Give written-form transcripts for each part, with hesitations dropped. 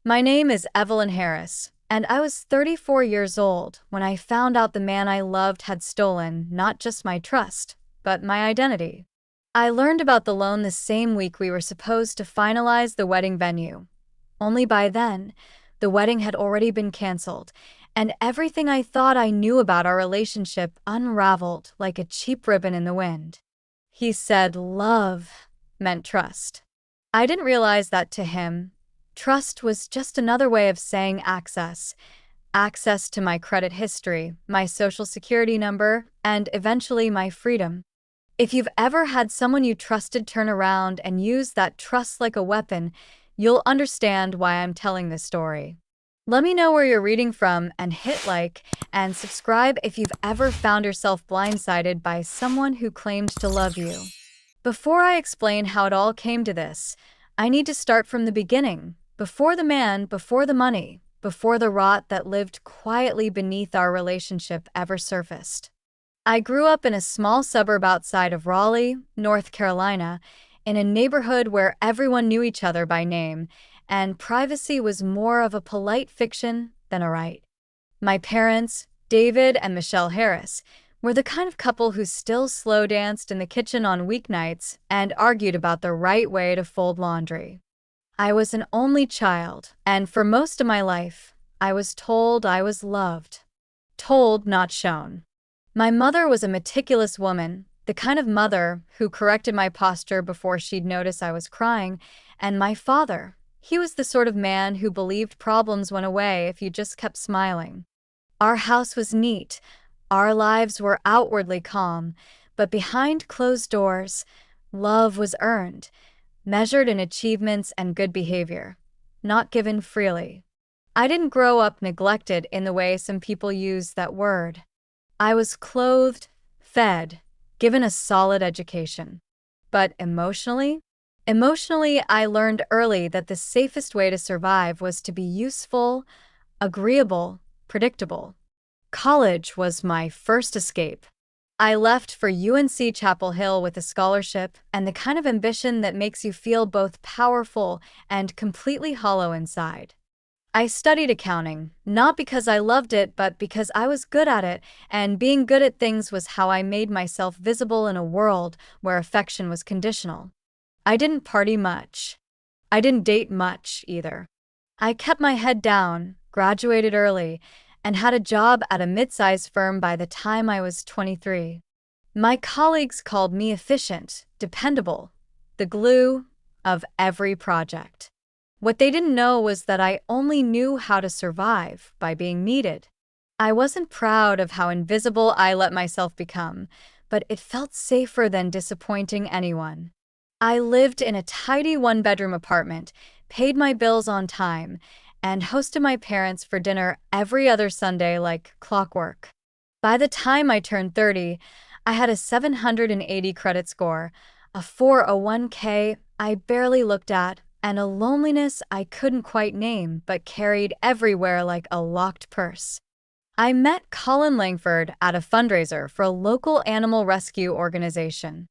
My name is Evelyn Harris, and I was 34 years old when I found out the man I loved had stolen not just my trust, but my identity. I learned about the loan the same week we were supposed to finalize the wedding venue. Only by then, the wedding had already been canceled, and everything I thought I knew about our relationship unraveled like a cheap ribbon in the wind. He said love meant trust. I didn't realize that to him, trust was just another way of saying access. Access to my credit history, my social security number, and eventually my freedom. If you've ever had someone you trusted turn around and use that trust like a weapon, you'll understand why I'm telling this story. Let me know where you're reading from and hit like and subscribe if you've ever found yourself blindsided by someone who claimed to love you. Before I explain how it all came to this, I need to start from the beginning, before the man, before the money, before the rot that lived quietly beneath our relationship ever surfaced. I grew up in a small suburb outside of Raleigh, North Carolina, in a neighborhood where everyone knew each other by name, and privacy was more of a polite fiction than a right. My parents, David and Michelle Harris, were the kind of couple who still slow danced in the kitchen on weeknights and argued about the right way to fold laundry. I was an only child, and for most of my life, I was told I was loved. Told, not shown. My mother was a meticulous woman, the kind of mother who corrected my posture before she'd notice I was crying, and my father, he was the sort of man who believed problems went away if you just kept smiling. Our house was neat, our lives were outwardly calm, but behind closed doors, love was earned, measured in achievements and good behavior, not given freely. I didn't grow up neglected in the way some people use that word. I was clothed, fed, given a solid education. But emotionally? Emotionally, I learned early that the safest way to survive was to be useful, agreeable, predictable. College was my first escape. I left for UNC Chapel Hill with a scholarship and the kind of ambition that makes you feel both powerful and completely hollow inside. I studied accounting, not because I loved it, but because I was good at it, and being good at things was how I made myself visible in a world where affection was conditional. I didn't party much. I didn't date much, either. I kept my head down, graduated early, and had a job at a mid-sized firm by the time I was 23. My colleagues called me efficient, dependable, the glue of every project. What they didn't know was that I only knew how to survive by being needed. I wasn't proud of how invisible I let myself become, but it felt safer than disappointing anyone. I lived in a tidy one-bedroom apartment, paid my bills on time, and hosted my parents for dinner every other Sunday like clockwork. By the time I turned 30, I had a 780 credit score, a 401k I barely looked at, and a loneliness I couldn't quite name but carried everywhere like a locked purse. I met Colin Langford at a fundraiser for a local animal rescue organization.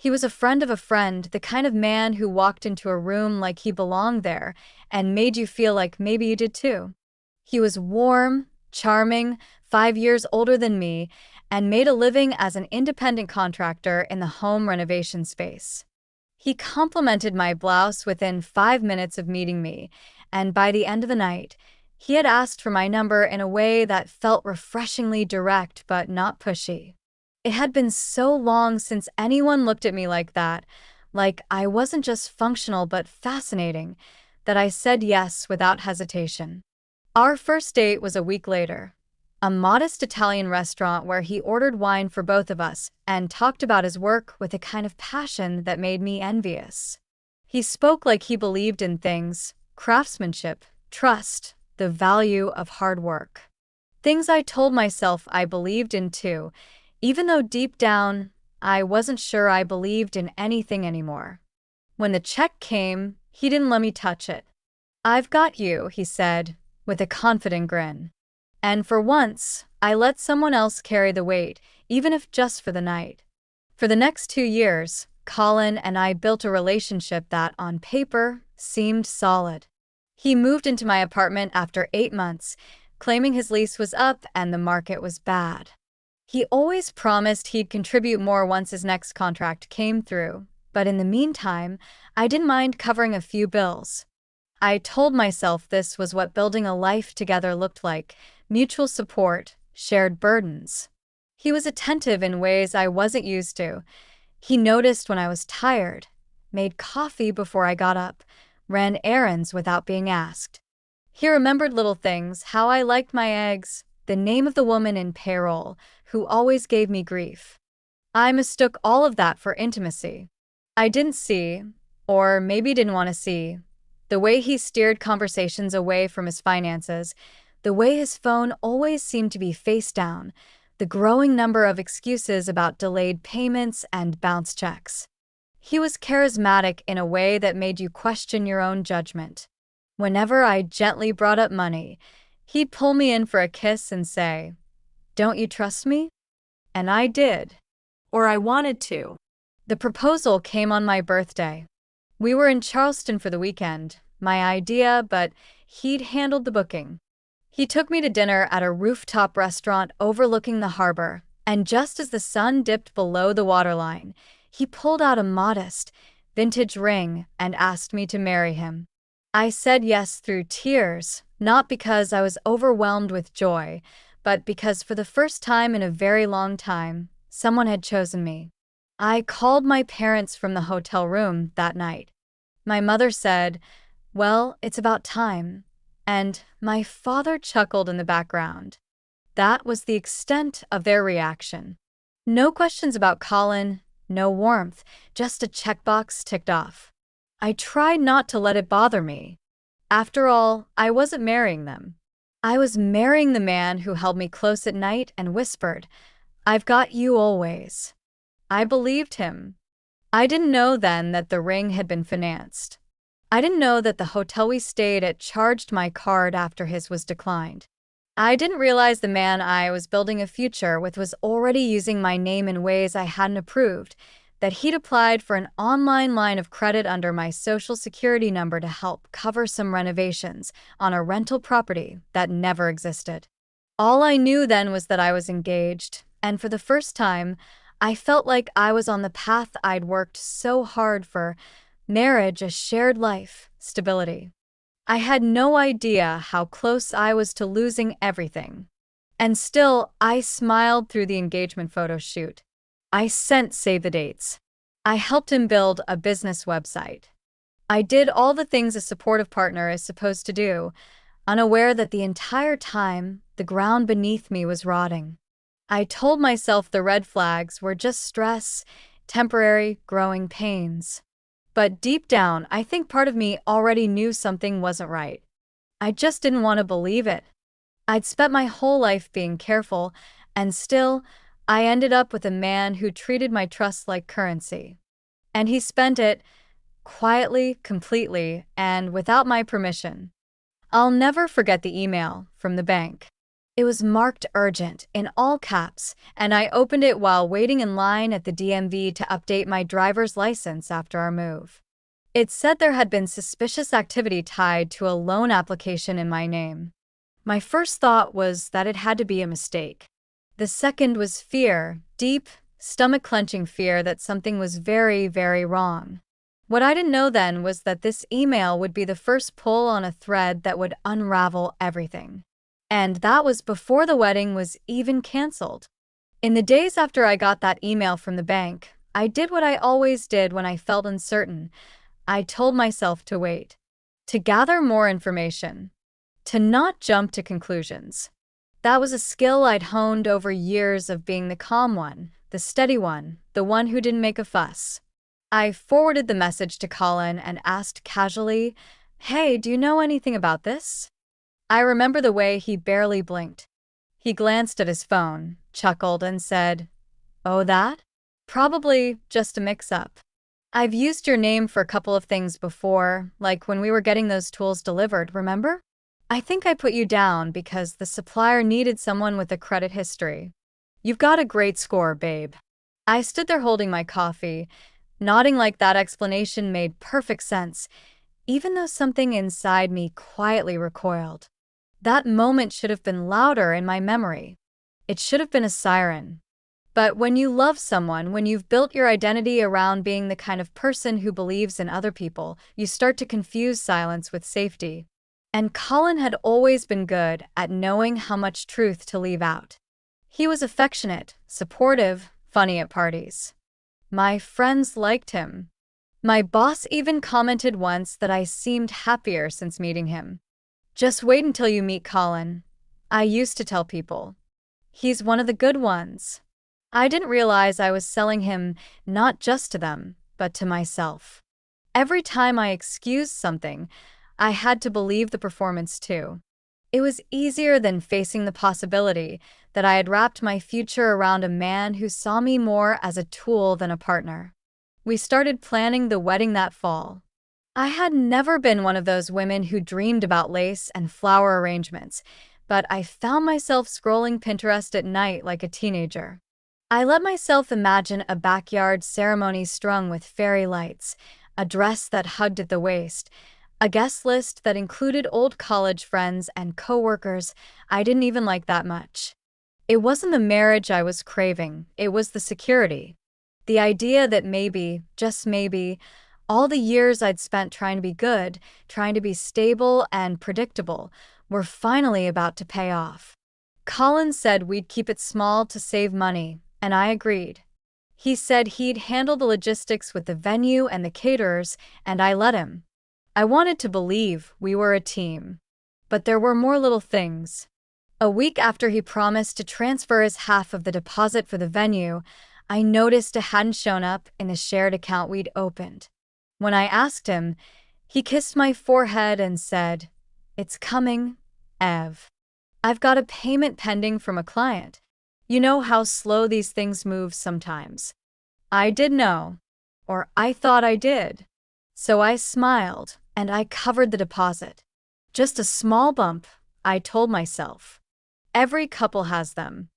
He was a friend of a friend, the kind of man who walked into a room like he belonged there and made you feel like maybe you did too. He was warm, charming, 5 years older than me, and made a living as an independent contractor in the home renovation space. He complimented my blouse within 5 minutes of meeting me, and by the end of the night, he had asked for my number in a way that felt refreshingly direct but not pushy. It had been so long since anyone looked at me like that, like I wasn't just functional but fascinating, that I said yes without hesitation. Our first date was a week later. A modest Italian restaurant where he ordered wine for both of us and talked about his work with a kind of passion that made me envious. He spoke like he believed in things, craftsmanship, trust, the value of hard work. Things I told myself I believed in too, even though deep down, I wasn't sure I believed in anything anymore. When the check came, he didn't let me touch it. "I've got you," he said, with a confident grin. And for once, I let someone else carry the weight, even if just for the night. For the next 2 years, Colin and I built a relationship that, on paper, seemed solid. He moved into my apartment after 8 months, claiming his lease was up and the market was bad. He always promised he'd contribute more once his next contract came through, but in the meantime, I didn't mind covering a few bills. I told myself this was what building a life together looked like: mutual support, shared burdens. He was attentive in ways I wasn't used to. He noticed when I was tired, made coffee before I got up, ran errands without being asked. He remembered little things: how I liked my eggs, the name of the woman in payroll who always gave me grief. I mistook all of that for intimacy. I didn't see, or maybe didn't want to see, the way he steered conversations away from his finances, the way his phone always seemed to be face down, the growing number of excuses about delayed payments and bounce checks. He was charismatic in a way that made you question your own judgment. Whenever I gently brought up money, he'd pull me in for a kiss and say, "Don't you trust me?" And I did. Or I wanted to. The proposal came on my birthday. We were in Charleston for the weekend, my idea, but he'd handled the booking. He took me to dinner at a rooftop restaurant overlooking the harbor, and just as the sun dipped below the waterline, he pulled out a modest, vintage ring and asked me to marry him. I said yes through tears, not because I was overwhelmed with joy, but because for the first time in a very long time, someone had chosen me. I called my parents from the hotel room that night. My mother said, "Well, it's about time," and my father chuckled in the background. That was the extent of their reaction. No questions about Colin, no warmth, just a checkbox ticked off. I tried not to let it bother me. After all, I wasn't marrying them. I was marrying the man who held me close at night and whispered, "I've got you always." I believed him. I didn't know then that the ring had been financed. I didn't know that the hotel we stayed at charged my card after his was declined. I didn't realize the man I was building a future with was already using my name in ways I hadn't approved, that he'd applied for an online line of credit under my social security number to help cover some renovations on a rental property that never existed. All I knew then was that I was engaged, and for the first time, I felt like I was on the path I'd worked so hard for: marriage, a shared life, stability. I had no idea how close I was to losing everything. And still, I smiled through the engagement photo shoot. I sent save the dates. I helped him build a business website. I did all the things a supportive partner is supposed to do, unaware that the entire time, the ground beneath me was rotting. I told myself the red flags were just stress, temporary, growing pains. But deep down, I think part of me already knew something wasn't right. I just didn't want to believe it. I'd spent my whole life being careful, and still, I ended up with a man who treated my trust like currency. And he spent it quietly, completely, and without my permission. I'll never forget the email from the bank. It was marked urgent in all caps, and I opened it while waiting in line at the DMV to update my driver's license after our move. It said there had been suspicious activity tied to a loan application in my name. My first thought was that it had to be a mistake. The second was fear, deep, stomach-clenching fear that something was very, very wrong. What I didn't know then was that this email would be the first pull on a thread that would unravel everything. And that was before the wedding was even canceled. In the days after I got that email from the bank, I did what I always did when I felt uncertain. I told myself to wait, to gather more information, to not jump to conclusions. That was a skill I'd honed over years of being the calm one, the steady one, the one who didn't make a fuss. I forwarded the message to Colin and asked casually, "Hey, do you know anything about this?" I remember the way he barely blinked. He glanced at his phone, chuckled, and said, "Oh, that? Probably just a mix-up. I've used your name for a couple of things before, like when we were getting those tools delivered, remember? I think I put you down because the supplier needed someone with a credit history. You've got a great score, babe." I stood there holding my coffee, nodding like that explanation made perfect sense, even though something inside me quietly recoiled. That moment should have been louder in my memory. It should have been a siren. But when you love someone, when you've built your identity around being the kind of person who believes in other people, you start to confuse silence with safety. And Colin had always been good at knowing how much truth to leave out. He was affectionate, supportive, funny at parties. My friends liked him. My boss even commented once that I seemed happier since meeting him. Just wait until you meet Colin, I used to tell people. He's one of the good ones. I didn't realize I was selling him not just to them, but to myself. Every time I excused something, I had to believe the performance too. It was easier than facing the possibility that I had wrapped my future around a man who saw me more as a tool than a partner. We started planning the wedding that fall. I had never been one of those women who dreamed about lace and flower arrangements, but I found myself scrolling Pinterest at night like a teenager. I let myself imagine a backyard ceremony strung with fairy lights, a dress that hugged at the waist, a guest list that included old college friends and coworkers I didn't even like that much. It wasn't the marriage I was craving, it was the security. The idea that maybe, just maybe, all the years I'd spent trying to be good, trying to be stable and predictable, were finally about to pay off. Colin said we'd keep it small to save money, and I agreed. He said he'd handle the logistics with the venue and the caterers, and I let him. I wanted to believe we were a team. But there were more little things. A week after he promised to transfer his half of the deposit for the venue, I noticed it hadn't shown up in the shared account we'd opened. When I asked him, he kissed my forehead and said, "It's coming, Ev. I've got a payment pending from a client. You know how slow these things move sometimes." I did know, or I thought I did. So I smiled, and I covered the deposit. Just a small bump, I told myself. Every couple has them.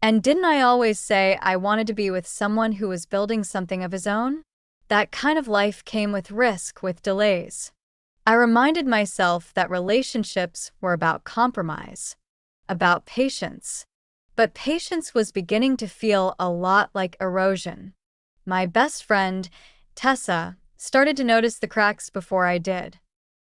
And didn't I always say I wanted to be with someone who was building something of his own? That kind of life came with risk, with delays. I reminded myself that relationships were about compromise, about patience. But patience was beginning to feel a lot like erosion. My best friend, Tessa, started to notice the cracks before I did.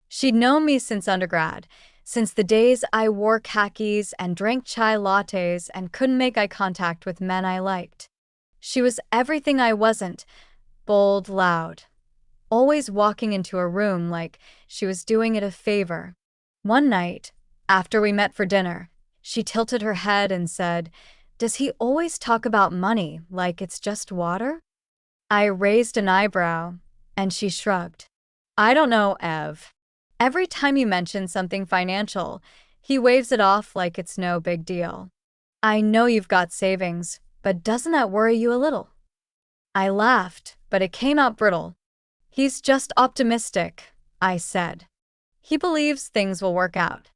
She'd known me since undergrad, since the days I wore khakis and drank chai lattes and couldn't make eye contact with men I liked. She was everything I wasn't, bold, loud, always walking into a room like she was doing it a favor. One night, after we met for dinner, she tilted her head and said, "Does he always talk about money like it's just water?" I raised an eyebrow, and she shrugged. "I don't know, Ev. Every time you mention something financial, he waves it off like it's no big deal. I know you've got savings, but doesn't that worry you a little?" I laughed, but it came out brittle. "He's just optimistic," I said. "He believes things will work out."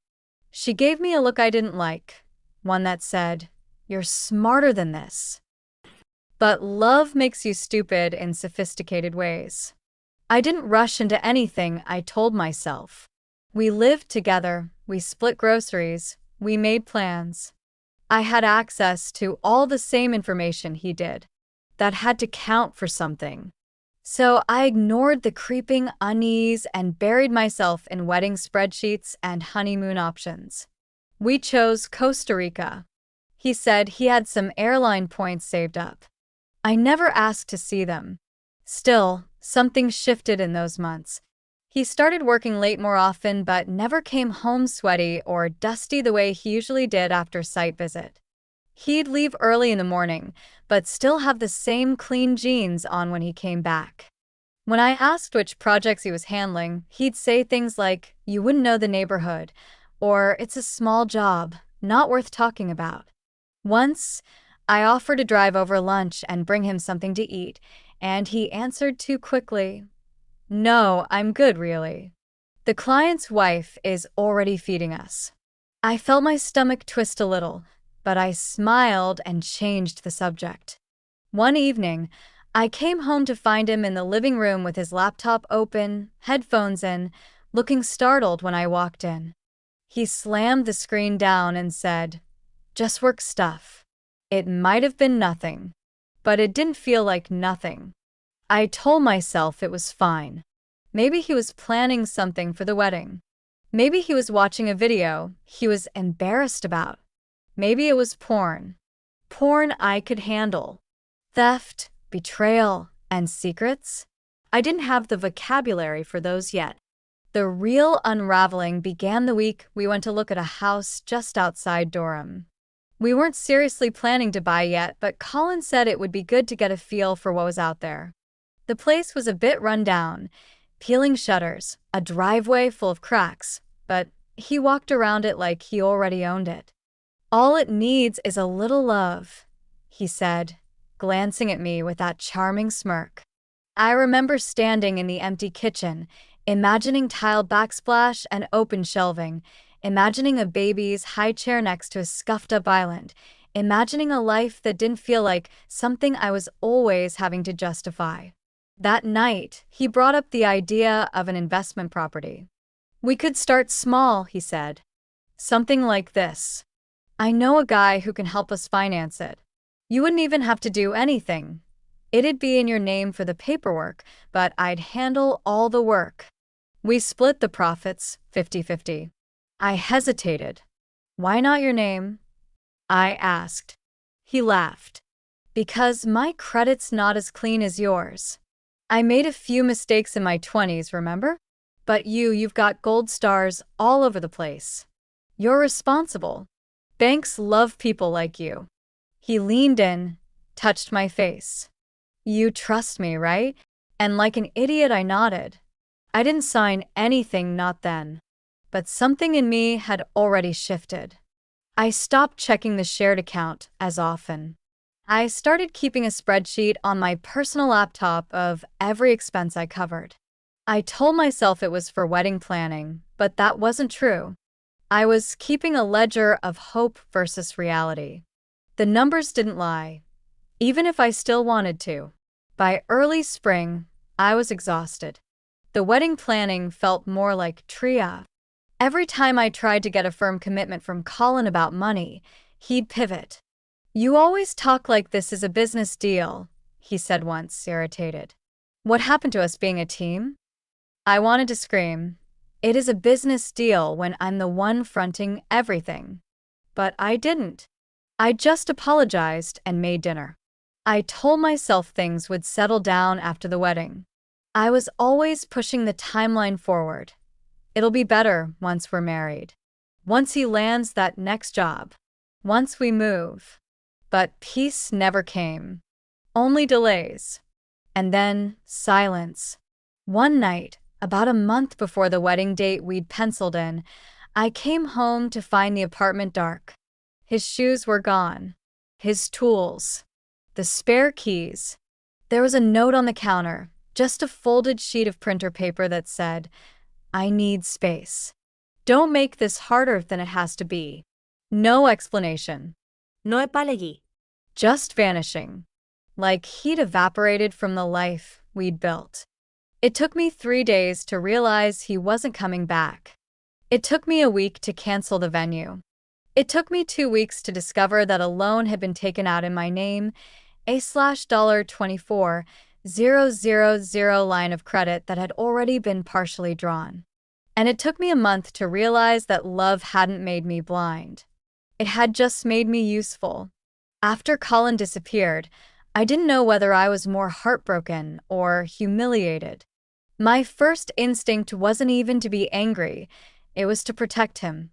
She gave me a look I didn't like, one that said, "You're smarter than this." But love makes you stupid in sophisticated ways. I didn't rush into anything, I told myself. We lived together, we split groceries, we made plans. I had access to all the same information he did. That had to count for something. So I ignored the creeping unease and buried myself in wedding spreadsheets and honeymoon options. We chose Costa Rica. He said he had some airline points saved up. I never asked to see them. Still, something shifted in those months. He started working late more often but never came home sweaty or dusty the way he usually did after a site visit. He'd leave early in the morning, but still have the same clean jeans on when he came back. When I asked which projects he was handling, he'd say things like, "You wouldn't know the neighborhood," or "It's a small job, not worth talking about." Once, I offered to drive over lunch and bring him something to eat, and he answered too quickly, "No, I'm good, really. The client's wife is already feeding us." I felt my stomach twist a little, but I smiled and changed the subject. One evening, I came home to find him in the living room with his laptop open, headphones in, looking startled when I walked in. He slammed the screen down and said, "Just work stuff." It might have been nothing, but it didn't feel like nothing. I told myself it was fine. Maybe he was planning something for the wedding. Maybe he was watching a video he was embarrassed about. Maybe it was porn. Porn I could handle. Theft, betrayal, and secrets? I didn't have the vocabulary for those yet. The real unraveling began the week we went to look at a house just outside Durham. We weren't seriously planning to buy yet, but Colin said it would be good to get a feel for what was out there. The place was a bit run down, peeling shutters, a driveway full of cracks, but he walked around it like he already owned it. "All it needs is a little love," he said, glancing at me with that charming smirk. I remember standing in the empty kitchen, imagining tiled backsplash and open shelving, imagining a baby's high chair next to a scuffed-up island, imagining a life that didn't feel like something I was always having to justify. That night, he brought up the idea of an investment property. "We could start small," he said. "Something like this. I know a guy who can help us finance it. You wouldn't even have to do anything. It'd be in your name for the paperwork, but I'd handle all the work. We split the profits 50-50. I hesitated. "Why not your name?" I asked. He laughed. "Because my credit's not as clean as yours. I made a few mistakes in my 20s, remember? But you've got gold stars all over the place. You're responsible. Banks love people like you." He leaned in, touched my face. "You trust me, right?" And like an idiot, I nodded. I didn't sign anything, not then. But something in me had already shifted. I stopped checking the shared account as often. I started keeping a spreadsheet on my personal laptop of every expense I covered. I told myself it was for wedding planning, but that wasn't true. I was keeping a ledger of hope versus reality. The numbers didn't lie, even if I still wanted to. By early spring, I was exhausted. The wedding planning felt more like triage. Every time I tried to get a firm commitment from Colin about money, he'd pivot. "You always talk like this is a business deal," he said once, irritated. "What happened to us being a team?" I wanted to scream. It is a business deal when I'm the one fronting everything. But I didn't. I just apologized and made dinner. I told myself things would settle down after the wedding. I was always pushing the timeline forward. It'll be better once we're married. Once he lands that next job. Once we move. But peace never came. Only delays. And then silence. One night, about a month before the wedding date we'd penciled in, I came home to find the apartment dark. His shoes were gone. His tools. The spare keys. There was a note on the counter, just a folded sheet of printer paper that said, "I need space. Don't make this harder than it has to be." No explanation. No apology. Just vanishing. Like he'd evaporated from the life we'd built. It took me 3 days to realize he wasn't coming back. It took me a week to cancel the venue. It took me 2 weeks to discover that a loan had been taken out in my name, $24,000 line of credit that had already been partially drawn. And it took me a month to realize that love hadn't made me blind. It had just made me useful. After Colin disappeared, I didn't know whether I was more heartbroken or humiliated. My first instinct wasn't even to be angry, it was to protect him.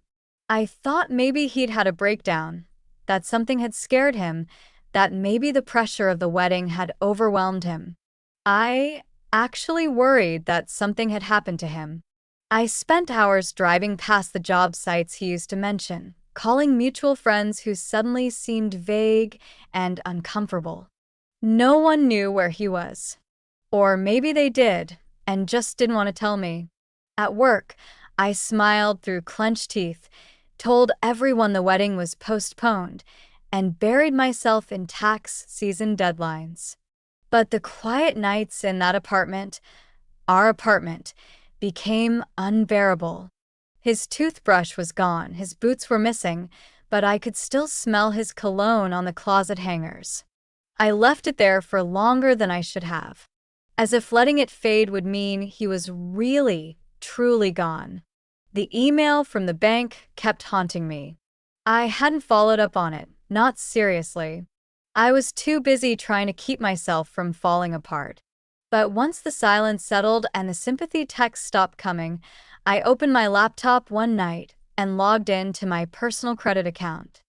I thought maybe he'd had a breakdown, that something had scared him, that maybe the pressure of the wedding had overwhelmed him. I actually worried that something had happened to him. I spent hours driving past the job sites he used to mention, calling mutual friends who suddenly seemed vague and uncomfortable. No one knew where he was. Or maybe they did, and just didn't want to tell me. At work, I smiled through clenched teeth, told everyone the wedding was postponed, and buried myself in tax season deadlines. But the quiet nights in that apartment, our apartment, became unbearable. His toothbrush was gone, his boots were missing, but I could still smell his cologne on the closet hangers. I left it there for longer than I should have, as if letting it fade would mean he was really, truly gone. The email from the bank kept haunting me. I hadn't followed up on it, not seriously. I was too busy trying to keep myself from falling apart. But once the silence settled and the sympathy texts stopped coming, I opened my laptop one night and logged in to my personal credit account.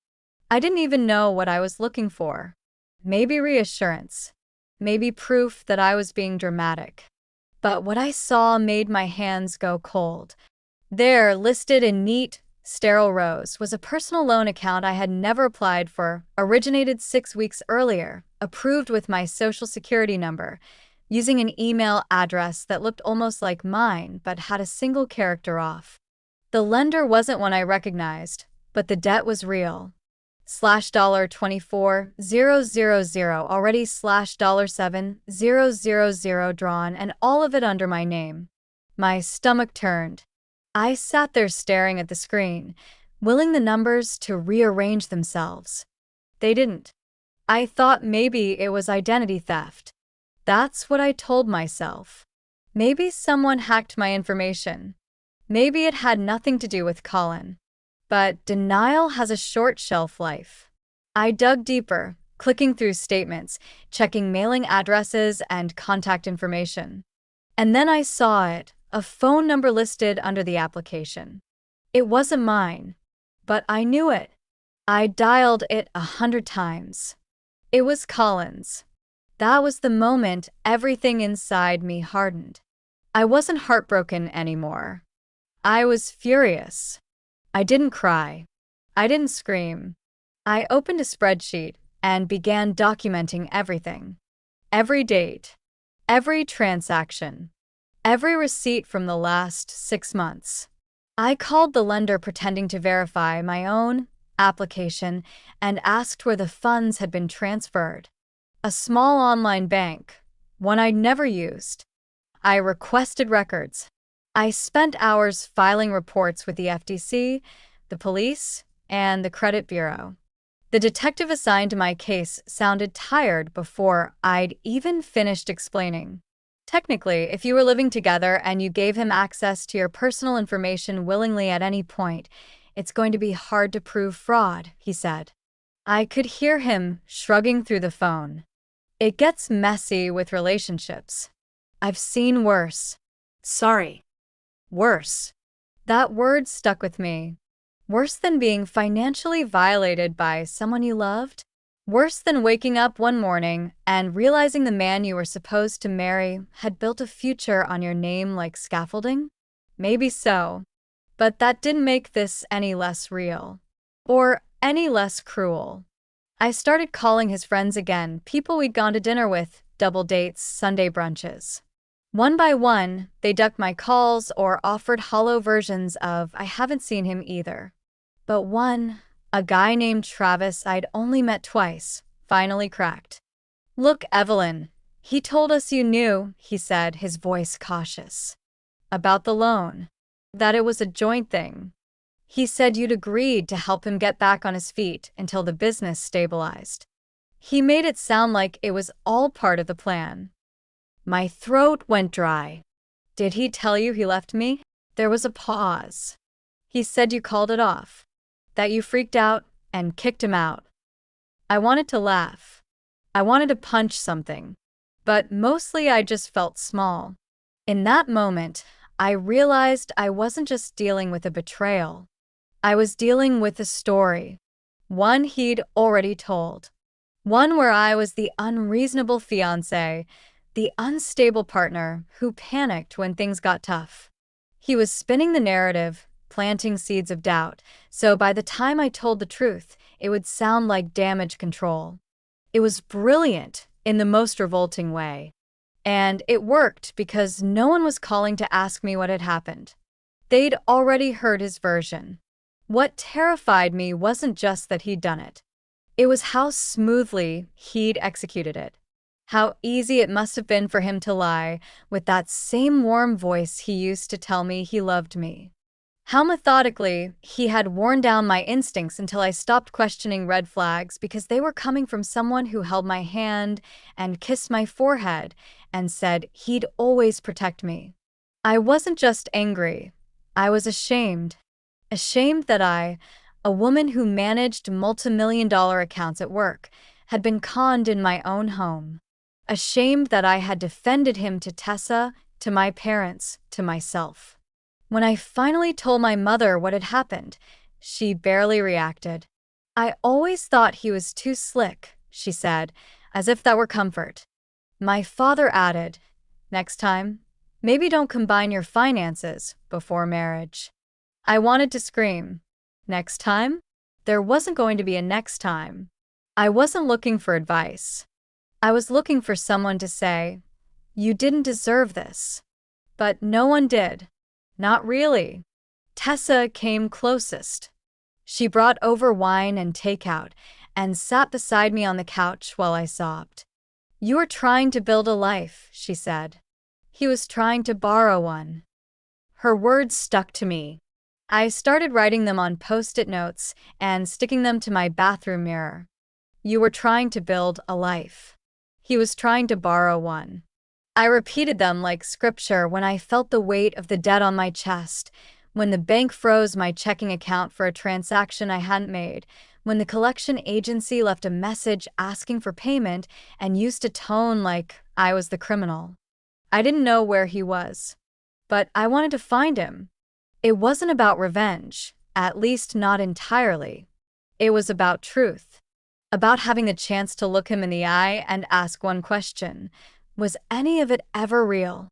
I didn't even know what I was looking for. Maybe reassurance. Maybe proof that I was being dramatic. But what I saw made my hands go cold. There, listed in neat, sterile rows, was a personal loan account I had never applied for, originated 6 weeks earlier, approved with my social security number, using an email address that looked almost like mine but had a single character off. The lender wasn't one I recognized, but the debt was real. $24,000 already $7,000 drawn, and all of it under my name. My stomach turned. I sat there staring at the screen, willing the numbers to rearrange themselves. They didn't. I thought maybe it was identity theft. That's what I told myself. Maybe someone hacked my information. Maybe it had nothing to do with Colin. But denial has a short shelf life. I dug deeper, clicking through statements, checking mailing addresses and contact information. And then I saw it, a phone number listed under the application. It wasn't mine, but I knew it. I dialed it 100 times. It was Colin's. That was the moment everything inside me hardened. I wasn't heartbroken anymore. I was furious. I didn't cry. I didn't scream. I opened a spreadsheet and began documenting everything. Every date, every transaction, every receipt from the last 6 months. I called the lender pretending to verify my own application and asked where the funds had been transferred. A small online bank, one I'd never used. I requested records. I spent hours filing reports with the FTC, the police, and the credit bureau. The detective assigned to my case sounded tired before I'd even finished explaining. Technically, if you were living together and you gave him access to your personal information willingly at any point, it's going to be hard to prove fraud, he said. I could hear him shrugging through the phone. It gets messy with relationships. I've seen worse. Sorry. Worse. That word stuck with me. Worse than being financially violated by someone you loved? Worse than waking up one morning and realizing the man you were supposed to marry had built a future on your name like scaffolding? Maybe so. But that didn't make this any less real. Or any less cruel. I started calling his friends again, people we'd gone to dinner with, double dates, Sunday brunches. One by one, they ducked my calls or offered hollow versions of I haven't seen him either. But one, a guy named Travis I'd only met twice, finally cracked. Look, Evelyn, he told us you knew, he said, his voice cautious. About the loan. That it was a joint thing. He said you'd agreed to help him get back on his feet until the business stabilized. He made it sound like it was all part of the plan. My throat went dry. Did he tell you he left me? There was a pause. He said you called it off. That you freaked out and kicked him out. I wanted to laugh. I wanted to punch something. But mostly I just felt small. In that moment, I realized I wasn't just dealing with a betrayal. I was dealing with a story. One he'd already told. One where I was the unreasonable fiancé, the unstable partner who panicked when things got tough. He was spinning the narrative, planting seeds of doubt, so by the time I told the truth, it would sound like damage control. It was brilliant in the most revolting way. And it worked because no one was calling to ask me what had happened. They'd already heard his version. What terrified me wasn't just that he'd done it. It was how smoothly he'd executed it. How easy it must have been for him to lie, with that same warm voice he used to tell me he loved me. How methodically he had worn down my instincts until I stopped questioning red flags because they were coming from someone who held my hand and kissed my forehead and said he'd always protect me. I wasn't just angry. I was ashamed. Ashamed that I, a woman who managed multimillion-dollar accounts at work, had been conned in my own home. Ashamed that I had defended him to Tessa, to my parents, to myself. When I finally told my mother what had happened, she barely reacted. "I always thought he was too slick," she said, as if that were comfort. My father added, "Next time, maybe don't combine your finances before marriage." I wanted to scream. Next time? There wasn't going to be a next time. I wasn't looking for advice. I was looking for someone to say, "You didn't deserve this." But no one did. Not really. Tessa came closest. She brought over wine and takeout and sat beside me on the couch while I sobbed. "You are trying to build a life," she said. He was trying to borrow one. Her words stuck to me. I started writing them on post-it notes and sticking them to my bathroom mirror. You were trying to build a life. He was trying to borrow one. I repeated them like scripture when I felt the weight of the debt on my chest, when the bank froze my checking account for a transaction I hadn't made, when the collection agency left a message asking for payment and used a tone like I was the criminal. I didn't know where he was, but I wanted to find him. It wasn't about revenge, at least not entirely. It was about truth. About having the chance to look him in the eye and ask one question: was any of it ever real?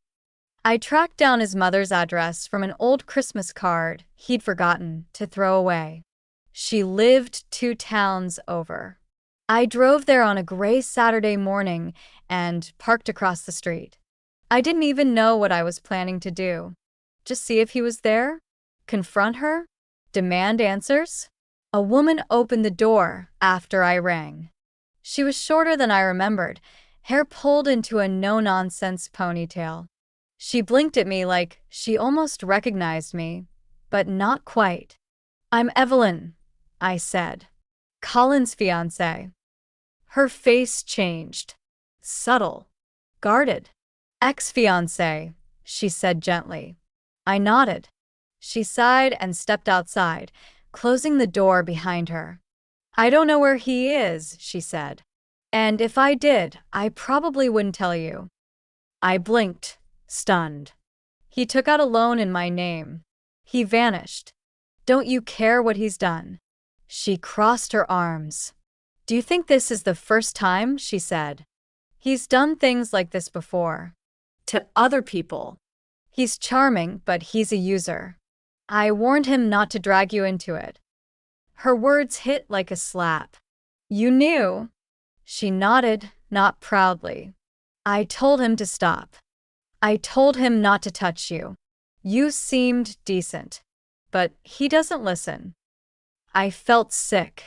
I tracked down his mother's address from an old Christmas card he'd forgotten to throw away. She lived 2 towns over. I drove there on a gray Saturday morning and parked across the street. I didn't even know what I was planning to do. Just see if he was there? Confront her? Demand answers? A woman opened the door after I rang. She was shorter than I remembered, hair pulled into a no-nonsense ponytail. She blinked at me like she almost recognized me, but not quite. "I'm Evelyn," I said. "Colin's fiancé." Her face changed. Subtle. Guarded. "Ex-fiancé," she said gently. I nodded. She sighed and stepped outside, closing the door behind her. "I don't know where he is," she said. "And if I did, I probably wouldn't tell you." I blinked, stunned. "He took out a loan in my name. He vanished. Don't you care what he's done?" She crossed her arms. "Do you think this is the first time?" she said. "He's done things like this before. To other people. He's charming, but he's a user. I warned him not to drag you into it." Her words hit like a slap. "You knew?" She nodded, not proudly. "I told him to stop. I told him not to touch you. You seemed decent. But he doesn't listen." I felt sick.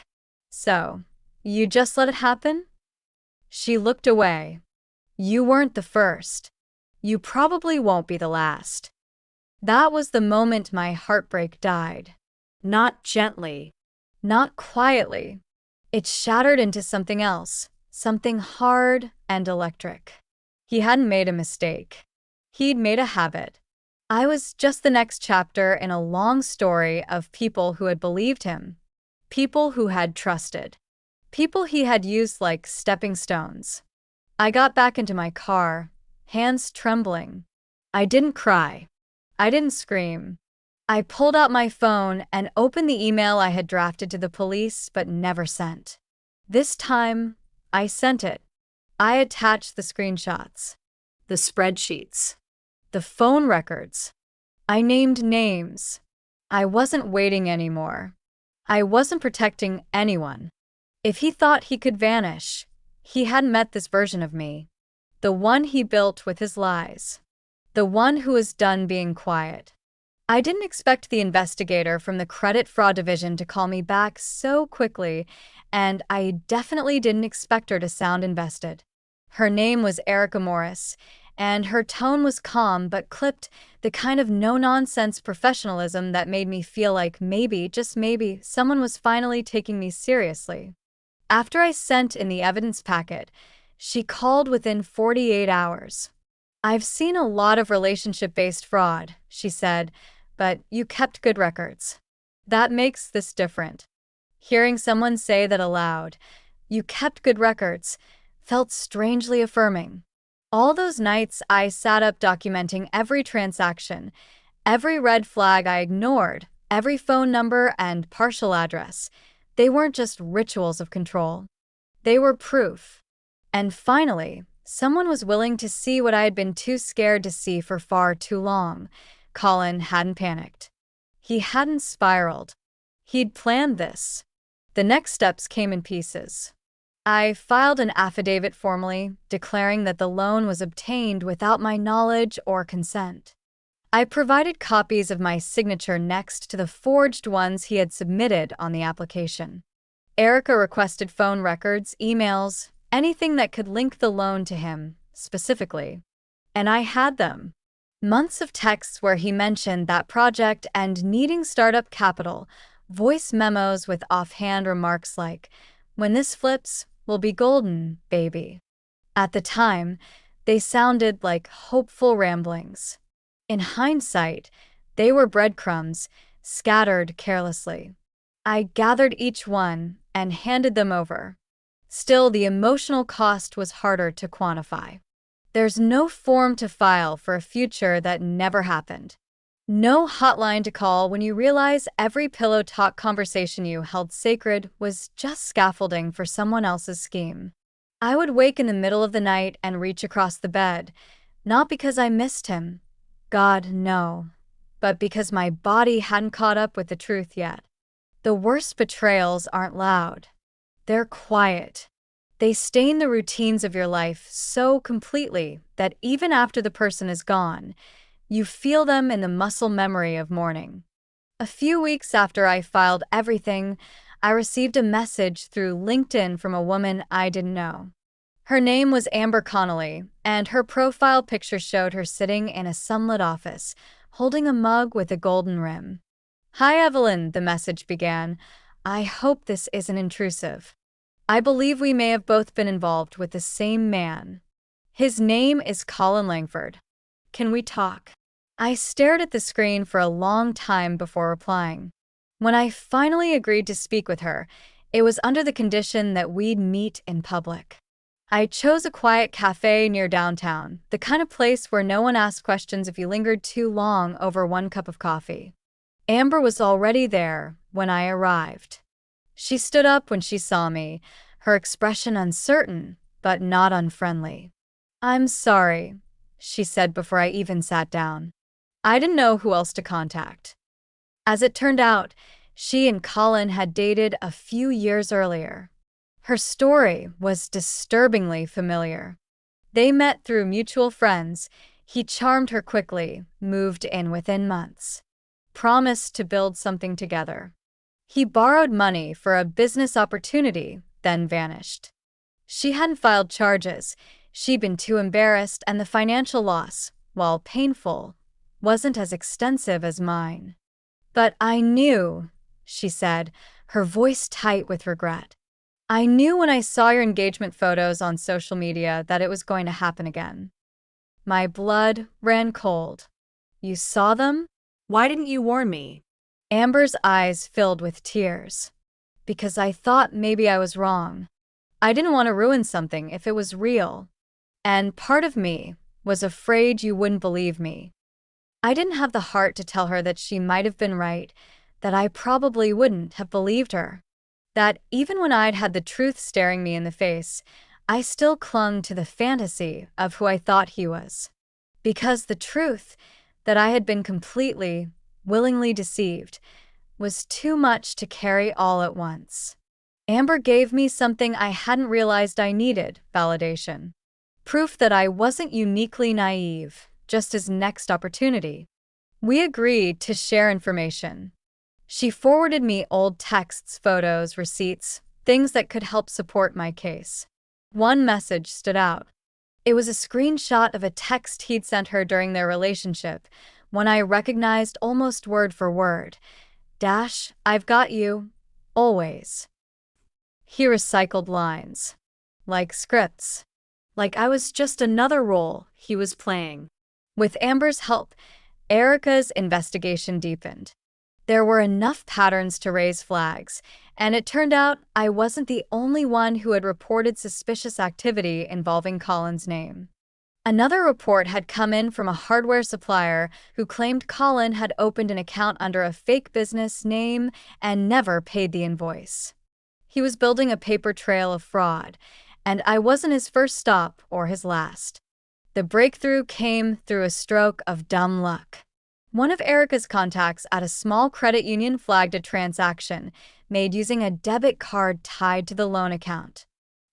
"So, you just let it happen?" She looked away. "You weren't the first. You probably won't be the last." That was the moment my heartbreak died. Not gently. Not quietly. It shattered into something else, something hard and electric. He hadn't made a mistake. He'd made a habit. I was just the next chapter in a long story of people who had believed him, people who had trusted, people he had used like stepping stones. I got back into my car, hands trembling. I didn't cry. I didn't scream. I pulled out my phone and opened the email I had drafted to the police but never sent. This time, I sent it. I attached the screenshots, the spreadsheets, the phone records. I named names. I wasn't waiting anymore. I wasn't protecting anyone. If he thought he could vanish, he hadn't met this version of me. The one he built with his lies. The one who was done being quiet. I didn't expect the investigator from the credit fraud division to call me back so quickly, and I definitely didn't expect her to sound invested. Her name was Erica Morris, and her tone was calm but clipped, the kind of no-nonsense professionalism that made me feel like maybe, just maybe, someone was finally taking me seriously. After I sent in the evidence packet, she called within 48 hours. "I've seen a lot of relationship-based fraud," she said, "but you kept good records. That makes this different." Hearing someone say that aloud, "You kept good records," felt strangely affirming. All those nights I sat up documenting every transaction, every red flag I ignored, every phone number and partial address. They weren't just rituals of control. They were proof. And finally, someone was willing to see what I had been too scared to see for far too long. Colin hadn't panicked. He hadn't spiraled. He'd planned this. The next steps came in pieces. I filed an affidavit formally, declaring that the loan was obtained without my knowledge or consent. I provided copies of my signature next to the forged ones he had submitted on the application. Erica requested phone records, emails, anything that could link the loan to him, specifically. And I had them. Months of texts where he mentioned that project and needing startup capital, voice memos with offhand remarks like, "When this flips, we'll be golden, baby." At the time, they sounded like hopeful ramblings. In hindsight, they were breadcrumbs, scattered carelessly. I gathered each one and handed them over. Still, the emotional cost was harder to quantify. There's no form to file for a future that never happened. No hotline to call when you realize every pillow talk conversation you held sacred was just scaffolding for someone else's scheme. I would wake in the middle of the night and reach across the bed, not because I missed him. God, no. But because my body hadn't caught up with the truth yet. The worst betrayals aren't loud. They're quiet. They stain the routines of your life so completely that even after the person is gone, you feel them in the muscle memory of mourning. A few weeks after I filed everything, I received a message through LinkedIn from a woman I didn't know. Her name was Amber Connolly, and her profile picture showed her sitting in a sunlit office, holding a mug with a golden rim. "Hi Evelyn," the message began. "I hope this isn't intrusive. I believe we may have both been involved with the same man. His name is Colin Langford. Can we talk?" I stared at the screen for a long time before replying. When I finally agreed to speak with her, it was under the condition that we'd meet in public. I chose a quiet cafe near downtown, the kind of place where no one asked questions if you lingered too long over one cup of coffee. Amber was already there when I arrived. She stood up when she saw me, her expression uncertain, but not unfriendly. "I'm sorry," she said before I even sat down. I didn't know who else to contact. As it turned out, she and Colin had dated a few years earlier. Her story was disturbingly familiar. They met through mutual friends. He charmed her quickly, moved in within months, promised to build something together. He borrowed money for a business opportunity, then vanished. She hadn't filed charges. She'd been too embarrassed, and the financial loss, while painful, wasn't as extensive as mine. "But I knew," she said, her voice tight with regret. "I knew when I saw your engagement photos on social media that it was going to happen again." My blood ran cold. "You saw them? Why didn't you warn me?" Amber's eyes filled with tears. "Because I thought maybe I was wrong. I didn't want to ruin something if it was real. And part of me was afraid you wouldn't believe me." I didn't have the heart to tell her that she might have been right, that I probably wouldn't have believed her. That even when I'd had the truth staring me in the face, I still clung to the fantasy of who I thought he was. Because the truth, that I had been completely, willingly deceived, was too much to carry all at once. Amber gave me something I hadn't realized I needed: validation. Proof that I wasn't uniquely naive, just his next opportunity. We agreed to share information. She forwarded me old texts, photos, receipts, things that could help support my case. One message stood out. It was a screenshot of a text he'd sent her during their relationship, one I recognized almost word for word. Dash, I've got you. Always. He recycled lines. Like scripts. Like I was just another role he was playing. With Amber's help, Erica's investigation deepened. There were enough patterns to raise flags, and it turned out I wasn't the only one who had reported suspicious activity involving Colin's name. Another report had come in from a hardware supplier who claimed Colin had opened an account under a fake business name and never paid the invoice. He was building a paper trail of fraud, and I wasn't his first stop or his last. The breakthrough came through a stroke of dumb luck. One of Erica's contacts at a small credit union flagged a transaction made using a debit card tied to the loan account.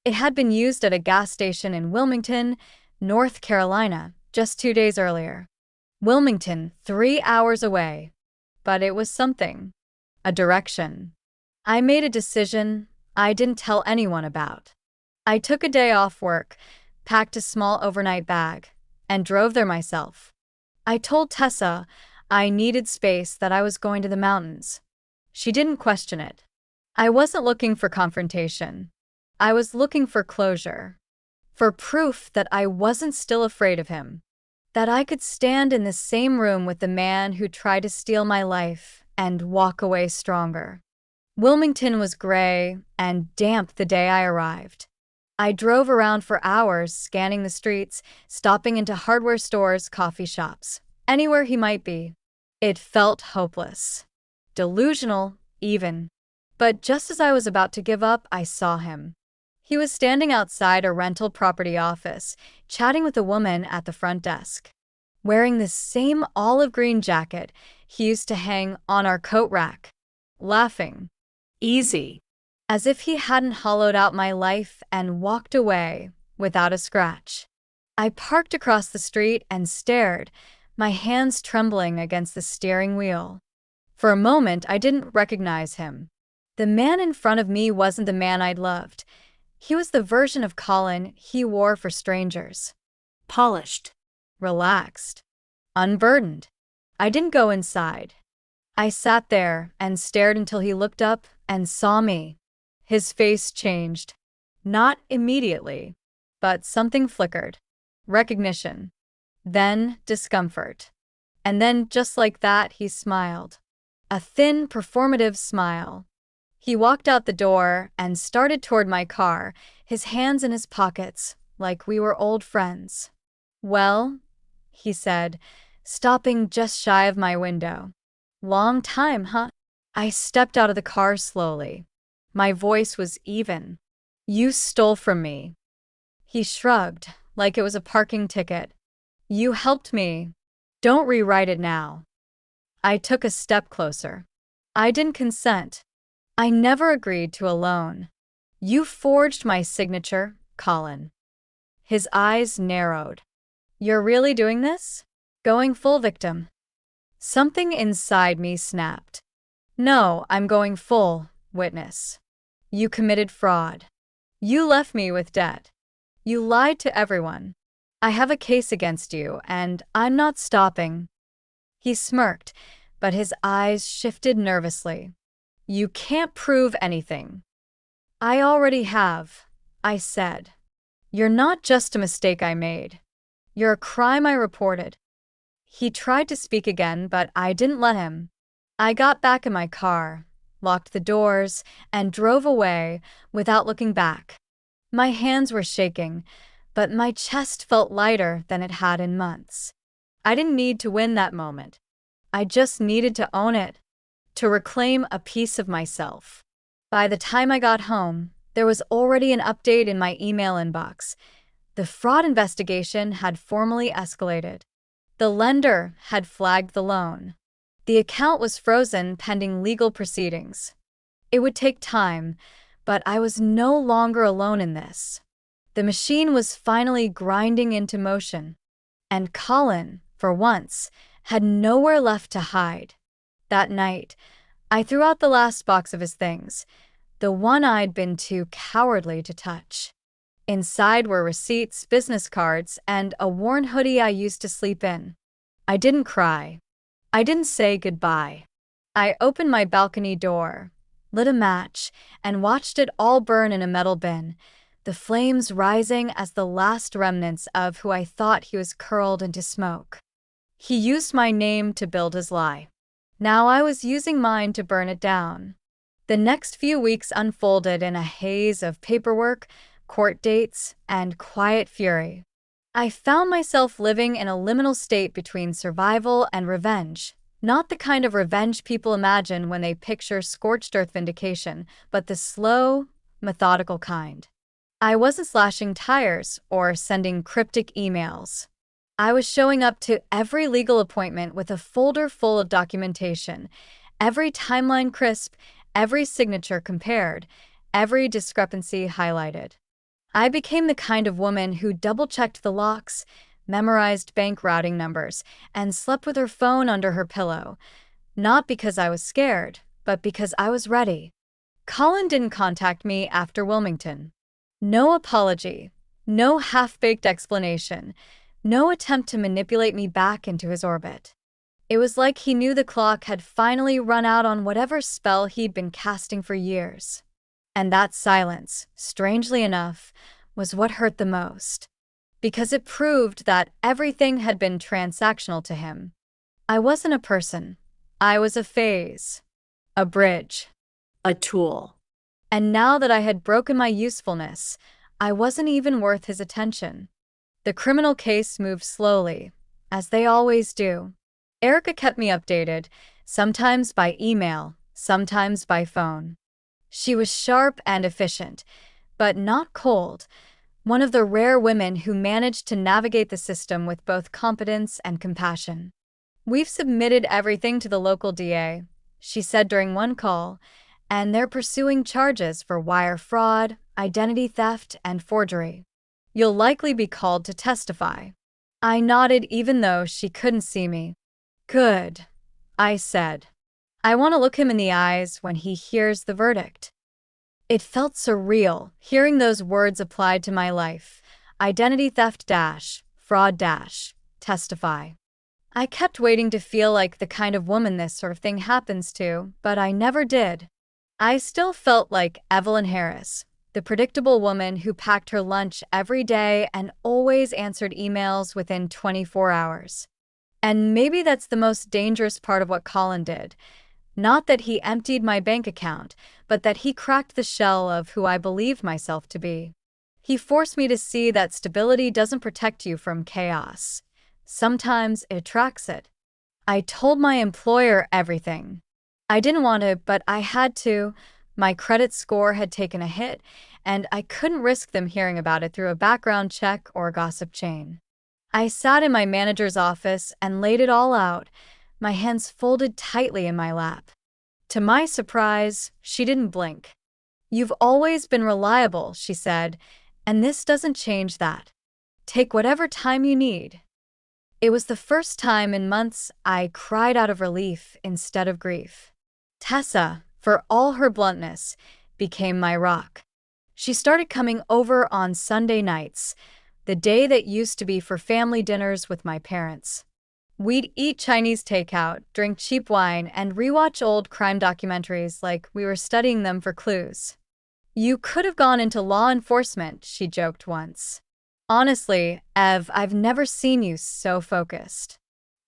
It had been used at a gas station in Wilmington, North Carolina, just 2 days earlier. Wilmington, 3 hours away. But it was something. A direction. I made a decision I didn't tell anyone about. I took a day off work, packed a small overnight bag, and drove there myself. I told Tessa I needed space, that I was going to the mountains. She didn't question it. I wasn't looking for confrontation. I was looking for closure. For proof that I wasn't still afraid of him. That I could stand in the same room with the man who tried to steal my life and walk away stronger. Wilmington was gray and damp the day I arrived. I drove around for hours, scanning the streets, stopping into hardware stores, coffee shops, anywhere he might be. It felt hopeless. Delusional, even. But just as I was about to give up, I saw him. He was standing outside a rental property office, chatting with a woman at the front desk. Wearing the same olive green jacket he used to hang on our coat rack. Laughing. Easy. As if he hadn't hollowed out my life and walked away without a scratch. I parked across the street and stared, my hands trembling against the steering wheel. For a moment, I didn't recognize him. The man in front of me wasn't the man I'd loved. He was the version of Colin he wore for strangers. Polished. Relaxed. Unburdened. I didn't go inside. I sat there and stared until he looked up and saw me. His face changed. Not immediately, but something flickered. Recognition. Then discomfort. And then, just like that, he smiled. A thin, performative smile. He walked out the door and started toward my car, his hands in his pockets, like we were old friends. "Well," he said, stopping just shy of my window. "Long time, huh?" I stepped out of the car slowly. My voice was even. "You stole from me." He shrugged, like it was a parking ticket. "You helped me. Don't rewrite it now." I took a step closer. "I didn't consent. I never agreed to a loan. You forged my signature, Colin." His eyes narrowed. "You're really doing this? Going full victim?" Something inside me snapped. "No, I'm going full witness. You committed fraud. You left me with debt. You lied to everyone. I have a case against you, and I'm not stopping." He smirked, but his eyes shifted nervously. "You can't prove anything." "I already have," I said. "You're not just a mistake I made. You're a crime I reported." He tried to speak again, but I didn't let him. I got back in my car, locked the doors, and drove away without looking back. My hands were shaking, but my chest felt lighter than it had in months. I didn't need to win that moment. I just needed to own it, to reclaim a piece of myself. By the time I got home, there was already an update in my email inbox. The fraud investigation had formally escalated. The lender had flagged the loan. The account was frozen pending legal proceedings. It would take time, but I was no longer alone in this. The machine was finally grinding into motion. And Colin, for once, had nowhere left to hide. That night, I threw out the last box of his things, the one I'd been too cowardly to touch. Inside were receipts, business cards, and a worn hoodie I used to sleep in. I didn't cry. I didn't say goodbye. I opened my balcony door, lit a match, and watched it all burn in a metal bin, the flames rising as the last remnants of who I thought he was curled into smoke. He used my name to build his lie. Now I was using mine to burn it down. The next few weeks unfolded in a haze of paperwork, court dates, and quiet fury. I found myself living in a liminal state between survival and revenge. Not the kind of revenge people imagine when they picture scorched earth vindication, but the slow, methodical kind. I wasn't slashing tires or sending cryptic emails. I was showing up to every legal appointment with a folder full of documentation, every timeline crisp, every signature compared, every discrepancy highlighted. I became the kind of woman who double-checked the locks, memorized bank routing numbers, and slept with her phone under her pillow. Not because I was scared, but because I was ready. Colin didn't contact me after Wilmington. No apology, no half-baked explanation, no attempt to manipulate me back into his orbit. It was like he knew the clock had finally run out on whatever spell he'd been casting for years. And that silence, strangely enough, was what hurt the most. Because it proved that everything had been transactional to him. I wasn't a person. I was a phase. A bridge. A tool. And now that I had broken my usefulness, I wasn't even worth his attention. The criminal case moved slowly, as they always do. Erica kept me updated, sometimes by email, sometimes by phone. She was sharp and efficient, but not cold, one of the rare women who managed to navigate the system with both competence and compassion. "We've submitted everything to the local DA," she said during one call, "and they're pursuing charges for wire fraud, identity theft, and forgery. You'll likely be called to testify." I nodded even though she couldn't see me. "Good," I said. "I want to look him in the eyes when he hears the verdict." It felt surreal, hearing those words applied to my life. Identity theft dash, fraud dash, testify. I kept waiting to feel like the kind of woman this sort of thing happens to, but I never did. I still felt like Evelyn Harris, the predictable woman who packed her lunch every day and always answered emails within 24 hours. And maybe that's the most dangerous part of what Colin did. Not that he emptied my bank account, but that he cracked the shell of who I believed myself to be. He forced me to see that stability doesn't protect you from chaos. Sometimes it attracts it. I told my employer everything. I didn't want to, but I had to. My credit score had taken a hit, and I couldn't risk them hearing about it through a background check or a gossip chain. I sat in my manager's office and laid it all out, my hands folded tightly in my lap. To my surprise, she didn't blink. "You've always been reliable," she said, "and this doesn't change that. Take whatever time you need." It was the first time in months I cried out of relief instead of grief. Tessa, for all her bluntness, became my rock. She started coming over on Sunday nights, the day that used to be for family dinners with my parents. We'd eat Chinese takeout, drink cheap wine, and rewatch old crime documentaries like we were studying them for clues. "You could have gone into law enforcement," she joked once. "Honestly, Ev, I've never seen you so focused."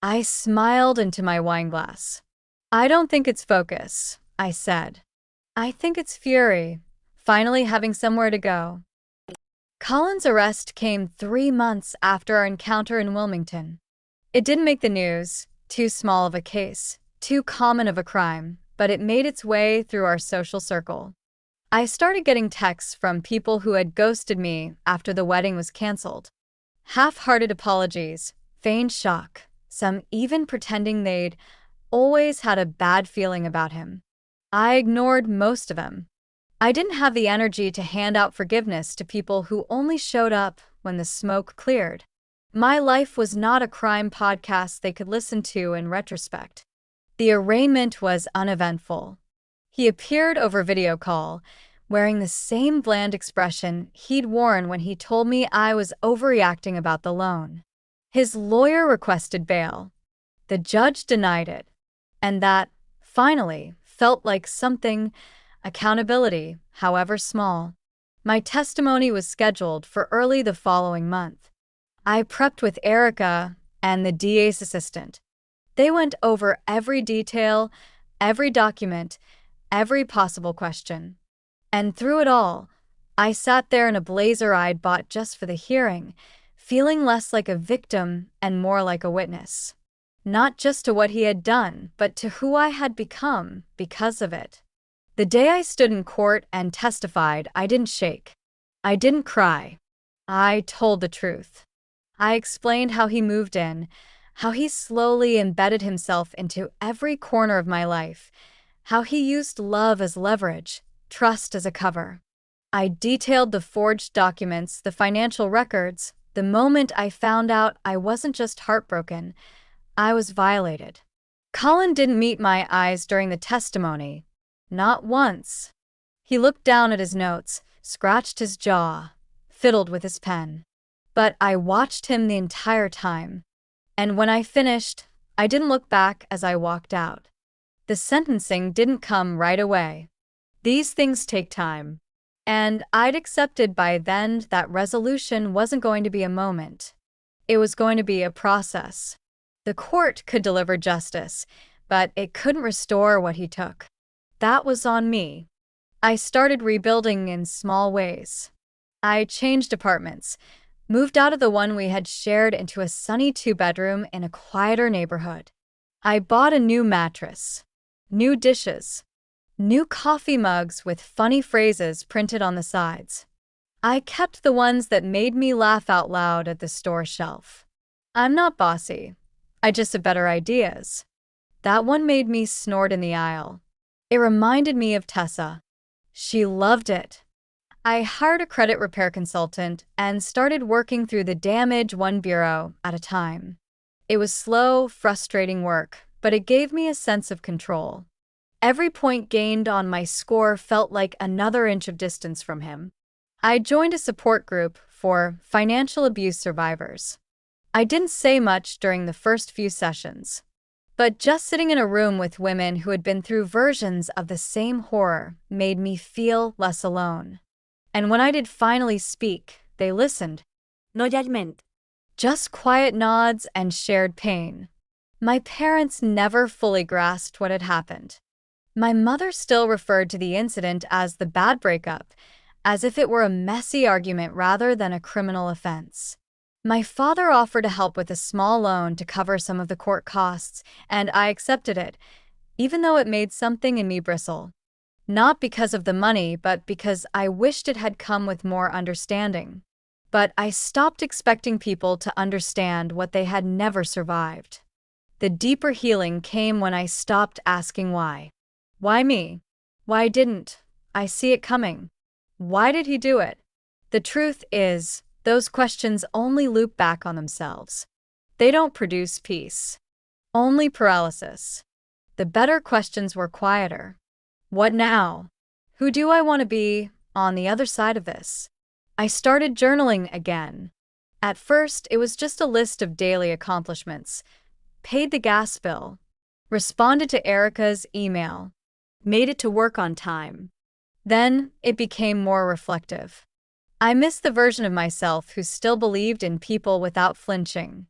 I smiled into my wine glass. "I don't think it's focus," I said. "I think it's fury, finally having somewhere to go." Colin's arrest came 3 months after our encounter in Wilmington. It didn't make the news, too small of a case, too common of a crime, but it made its way through our social circle. I started getting texts from people who had ghosted me after the wedding was canceled. Half-hearted apologies, feigned shock, some even pretending they'd always had a bad feeling about him. I ignored most of them. I didn't have the energy to hand out forgiveness to people who only showed up when the smoke cleared. My life was not a crime podcast they could listen to in retrospect. The arraignment was uneventful. He appeared over video call, wearing the same bland expression he'd worn when he told me I was overreacting about the loan. His lawyer requested bail. The judge denied it. And that, finally, felt like something, accountability, however small. My testimony was scheduled for early the following month. I prepped with Erica and the DA's assistant. They went over every detail, every document, every possible question. And through it all, I sat there in a blazer I'd bought just for the hearing, feeling less like a victim and more like a witness. Not just to what he had done, but to who I had become because of it. The day I stood in court and testified, I didn't shake. I didn't cry. I told the truth. I explained how he moved in, how he slowly embedded himself into every corner of my life, how he used love as leverage, trust as a cover. I detailed the forged documents, the financial records, the moment I found out I wasn't just heartbroken, I was violated. Colin didn't meet my eyes during the testimony. Not once. He looked down at his notes, scratched his jaw, fiddled with his pen. But I watched him the entire time. And when I finished, I didn't look back as I walked out. The sentencing didn't come right away. These things take time. And I'd accepted by then that resolution wasn't going to be a moment. It was going to be a process. The court could deliver justice, but it couldn't restore what he took. That was on me. I started rebuilding in small ways. I changed apartments, moved out of the one we had shared into a sunny two-bedroom in a quieter neighborhood. I bought a new mattress, new dishes, new coffee mugs with funny phrases printed on the sides. I kept the ones that made me laugh out loud at the store shelf. I'm not bossy. I just have better ideas. That one made me snort in the aisle. It reminded me of Tessa. She loved it. I hired a credit repair consultant and started working through the damage one bureau at a time. It was slow, frustrating work, but it gave me a sense of control. Every point gained on my score felt like another inch of distance from him. I joined a support group for financial abuse survivors. I didn't say much during the first few sessions, but just sitting in a room with women who had been through versions of the same horror made me feel less alone. And when I did finally speak, they listened. No judgment. Just quiet nods and shared pain. My parents never fully grasped what had happened. My mother still referred to the incident as the bad breakup, as if it were a messy argument rather than a criminal offense. My father offered to help with a small loan to cover some of the court costs, and I accepted it, even though it made something in me bristle. Not because of the money, but because I wished it had come with more understanding. But I stopped expecting people to understand what they had never survived. The deeper healing came when I stopped asking why. Why me? Why didn't I see it coming? Why did he do it? The truth is, those questions only loop back on themselves. They don't produce peace. Only paralysis. The better questions were quieter. What now? Who do I want to be on the other side of this? I started journaling again. At first, it was just a list of daily accomplishments. Paid the gas bill. Responded to Erica's email. Made it to work on time. Then, it became more reflective. I missed the version of myself who still believed in people without flinching.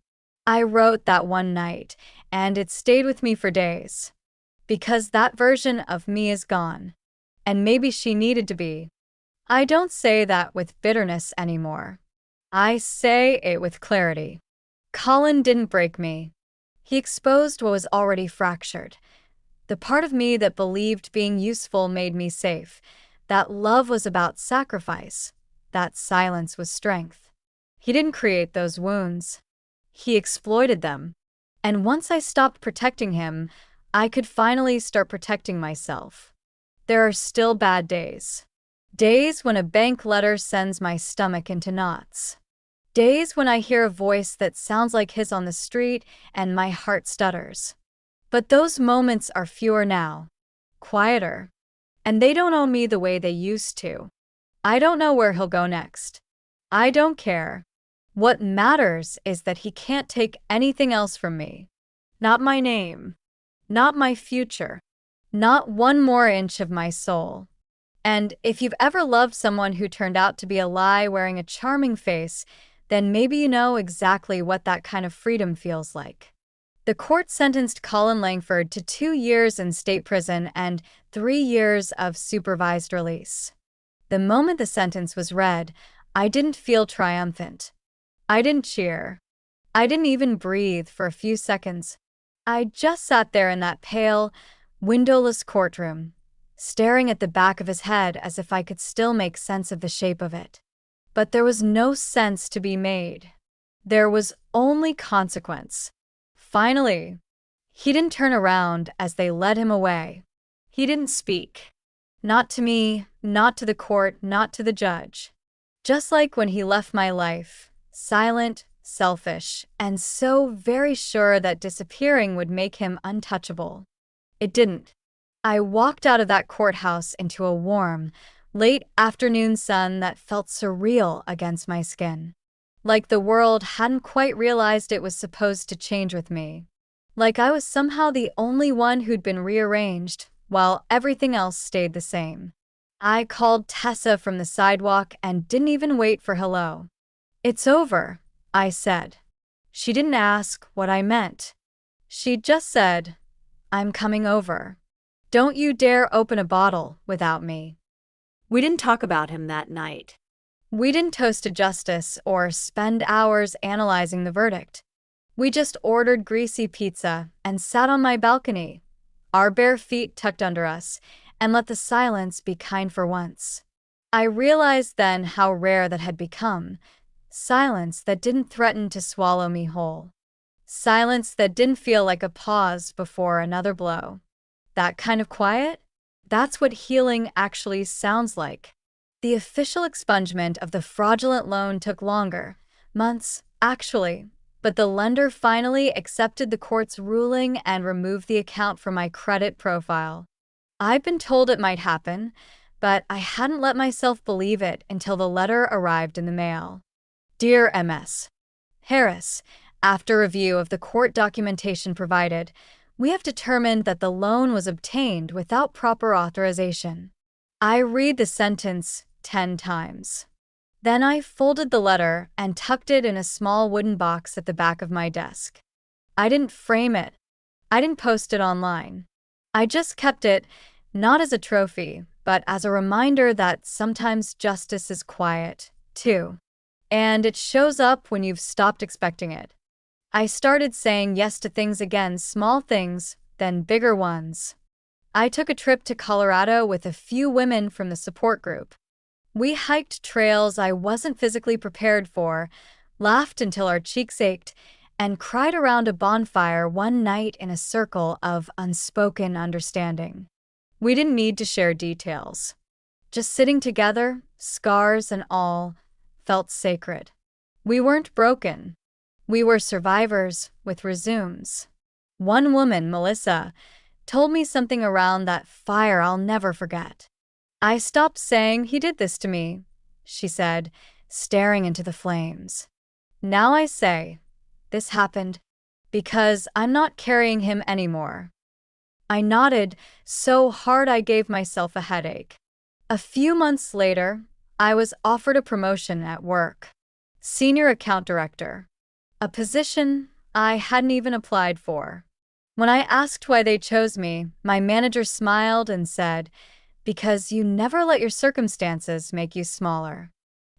I wrote that one night, and it stayed with me for days. Because that version of me is gone. And maybe she needed to be. I don't say that with bitterness anymore. I say it with clarity. Colin didn't break me. He exposed what was already fractured. The part of me that believed being useful made me safe, that love was about sacrifice, that silence was strength. He didn't create those wounds. He exploited them. And once I stopped protecting him, I could finally start protecting myself. There are still bad days. Days when a bank letter sends my stomach into knots. Days when I hear a voice that sounds like his on the street and my heart stutters. But those moments are fewer now. Quieter. And they don't own me the way they used to. I don't know where he'll go next. I don't care. What matters is that he can't take anything else from me. Not my name. Not my future. Not one more inch of my soul. And if you've ever loved someone who turned out to be a lie wearing a charming face, then maybe you know exactly what that kind of freedom feels like. The court sentenced Colin Langford to 2 years in state prison and 3 years of supervised release. The moment the sentence was read, I didn't feel triumphant. I didn't cheer. I didn't even breathe for a few seconds. I just sat there in that pale, windowless courtroom, staring at the back of his head as if I could still make sense of the shape of it. But there was no sense to be made. There was only consequence. Finally, he didn't turn around as they led him away. He didn't speak. Not to me, not to the court, not to the judge. Just like when he left my life, silent, selfish, and so very sure that disappearing would make him untouchable. It didn't. I walked out of that courthouse into a warm, late afternoon sun that felt surreal against my skin. Like the world hadn't quite realized it was supposed to change with me. Like I was somehow the only one who'd been rearranged, while everything else stayed the same. I called Tessa from the sidewalk and didn't even wait for hello. "It's over," I said. She didn't ask what I meant. She just said, "I'm coming over. Don't you dare open a bottle without me." We didn't talk about him that night. We didn't toast to justice or spend hours analyzing the verdict. We just ordered greasy pizza and sat on my balcony, our bare feet tucked under us, and let the silence be kind for once. I realized then how rare that had become. Silence that didn't threaten to swallow me whole. Silence that didn't feel like a pause before another blow. That kind of quiet? That's what healing actually sounds like. The official expungement of the fraudulent loan took longer, months, actually, but the lender finally accepted the court's ruling and removed the account from my credit profile. I'd been told it might happen, but I hadn't let myself believe it until the letter arrived in the mail. Dear MS. Harris, after review of the court documentation provided, we have determined that the loan was obtained without proper authorization. I read the sentence 10 times. Then I folded the letter and tucked it in a small wooden box at the back of my desk. I didn't frame it. I didn't post it online. I just kept it, not as a trophy, but as a reminder that sometimes justice is quiet, too. And it shows up when you've stopped expecting it. I started saying yes to things again, small things, then bigger ones. I took a trip to Colorado with a few women from the support group. We hiked trails I wasn't physically prepared for, laughed until our cheeks ached, and cried around a bonfire one night in a circle of unspoken understanding. We didn't need to share details. Just sitting together, scars and all, felt sacred. We weren't broken. We were survivors with resumes. One woman, Melissa, told me something around that fire I'll never forget. "I stopped saying he did this to me," she said, staring into the flames. "Now I say, this happened because I'm not carrying him anymore." I nodded so hard I gave myself a headache. A few months later, I was offered a promotion at work. Senior account director. A position I hadn't even applied for. When I asked why they chose me, my manager smiled and said, "Because you never let your circumstances make you smaller.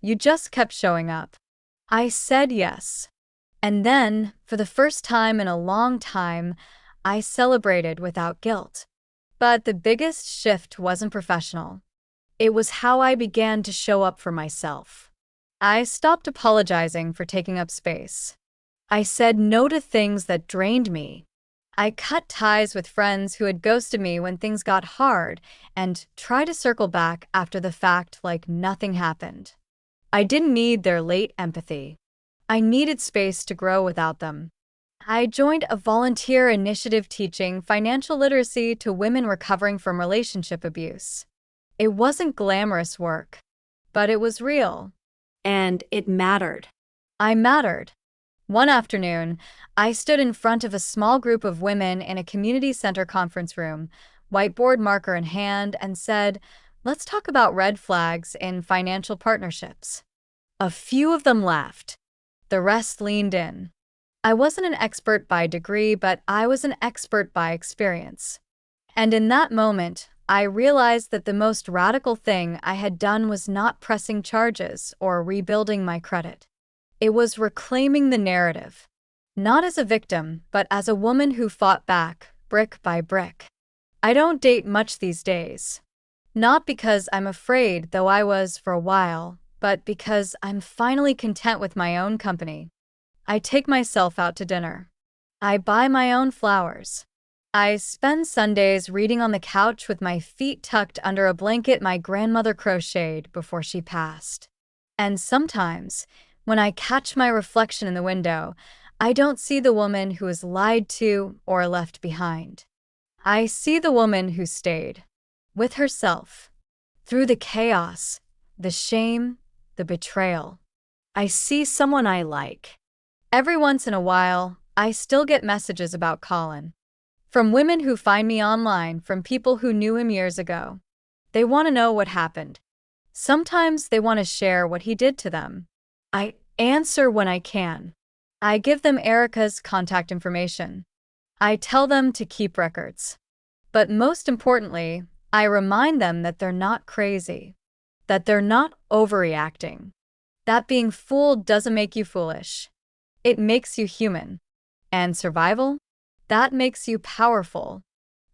You just kept showing up." I said yes. And then, for the first time in a long time, I celebrated without guilt. But the biggest shift wasn't professional. It was how I began to show up for myself. I stopped apologizing for taking up space. I said no to things that drained me. I cut ties with friends who had ghosted me when things got hard and tried to circle back after the fact like nothing happened. I didn't need their late empathy. I needed space to grow without them. I joined a volunteer initiative teaching financial literacy to women recovering from relationship abuse. It wasn't glamorous work, but it was real. And it mattered. I mattered. One afternoon, I stood in front of a small group of women in a community center conference room, whiteboard marker in hand, and said, "Let's talk about red flags in financial partnerships." A few of them laughed. The rest leaned in. I wasn't an expert by degree, but I was an expert by experience. And in that moment, I realized that the most radical thing I had done was not pressing charges or rebuilding my credit. It was reclaiming the narrative. Not as a victim, but as a woman who fought back, brick by brick. I don't date much these days. Not because I'm afraid, though I was for a while, but because I'm finally content with my own company. I take myself out to dinner. I buy my own flowers. I spend Sundays reading on the couch with my feet tucked under a blanket my grandmother crocheted before she passed. And sometimes, when I catch my reflection in the window, I don't see the woman who was lied to or left behind. I see the woman who stayed, with herself, through the chaos, the shame, the betrayal. I see someone I like. Every once in a while, I still get messages about Colin. From women who find me online, from people who knew him years ago. They want to know what happened. Sometimes they want to share what he did to them. I answer when I can. I give them Erica's contact information. I tell them to keep records. But most importantly, I remind them that they're not crazy, that they're not overreacting, that being fooled doesn't make you foolish. It makes you human. And survival? That makes you powerful.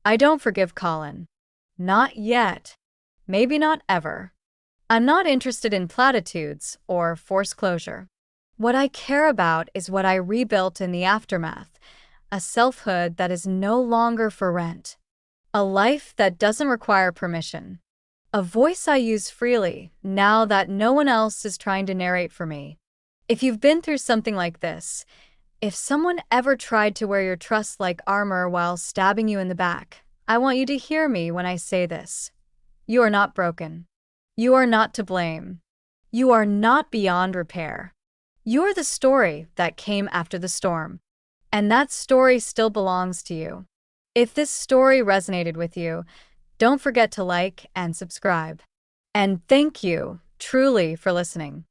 I don't forgive Colin. Not yet. Maybe not ever. I'm not interested in platitudes or forced closure. What I care about is what I rebuilt in the aftermath, a selfhood that is no longer for rent, a life that doesn't require permission, a voice I use freely now that no one else is trying to narrate for me. If you've been through something like this, if someone ever tried to wear your trust like armor while stabbing you in the back, I want you to hear me when I say this. You are not broken. You are not to blame. You are not beyond repair. You are the story that came after the storm. And that story still belongs to you. If this story resonated with you, don't forget to like and subscribe. And thank you, truly, for listening.